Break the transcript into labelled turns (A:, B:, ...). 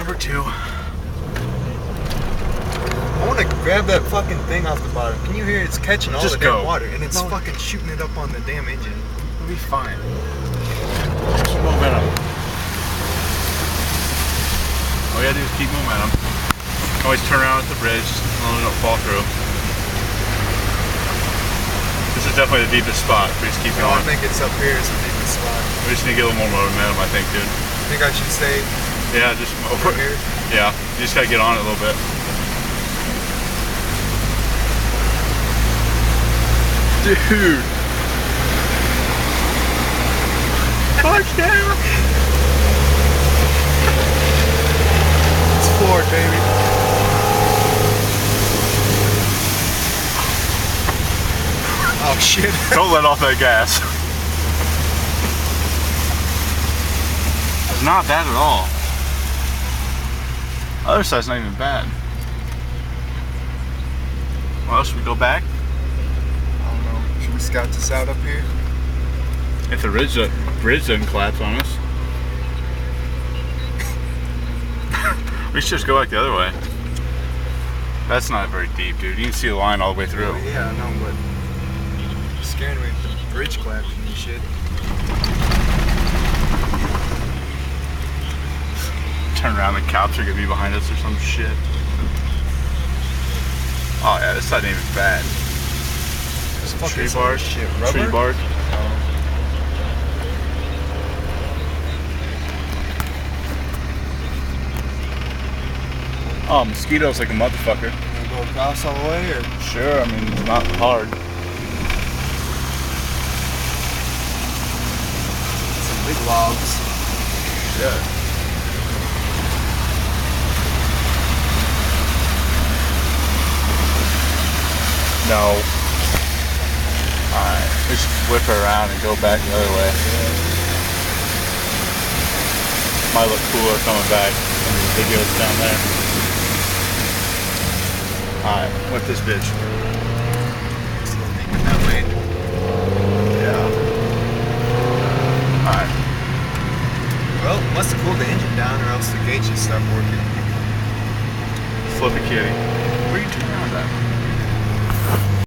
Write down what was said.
A: number 2.
B: I want to grab that fucking thing off the bottom. Can you hear it? It's catching all
A: Just
B: the damn
A: go.
B: water, and it's
A: No.
B: fucking shooting it up on the damn engine.
A: It'll be fine. Just keep momentum. All you gotta do is keep momentum. Always turn around at the bridge, as long as you don't fall through. This is definitely the deepest spot. We just keep
B: No,
A: going.
B: I think it's up here. It's the deepest spot.
A: We just need to get a little more momentum, I think, dude.
B: I think I should stay
A: Yeah, just
B: over here.
A: Yeah, you just gotta get on it a little bit. Dude. Touchdown!
B: It's forward, baby. Oh shit.
A: Don't let off that gas. It's not bad at all. Other side's not even bad. Well, should we go back?
B: I don't know. Should we scout this out up here?
A: If the bridge doesn't collapse on us. We should just go back the other way. That's not very deep, dude. You can see the line all the way through.
B: Yeah, I know, but it's scaring me with the bridge collapsing and shit.
A: Turn around, the cops are gonna be behind us or some shit. Oh yeah, this side ain't even bad.
B: Fuck
A: Tree
B: this
A: bark,
B: shit.
A: tree
B: Rubber?
A: bark. Oh, mosquitoes like a motherfucker.
B: Gonna go across all the way, or?
A: Sure, I mean, it's not hard.
B: Some big logs.
A: Yeah. No. Alright, we should whip around and go back the other way. Might look cooler coming back. The video's down there. Alright, whip this bitch.
B: Still thinking that way.
A: Yeah. Alright.
B: Well, must have cooled the engine down, or else the gauge should start working.
A: Flip a kitty. Where are you turning around at?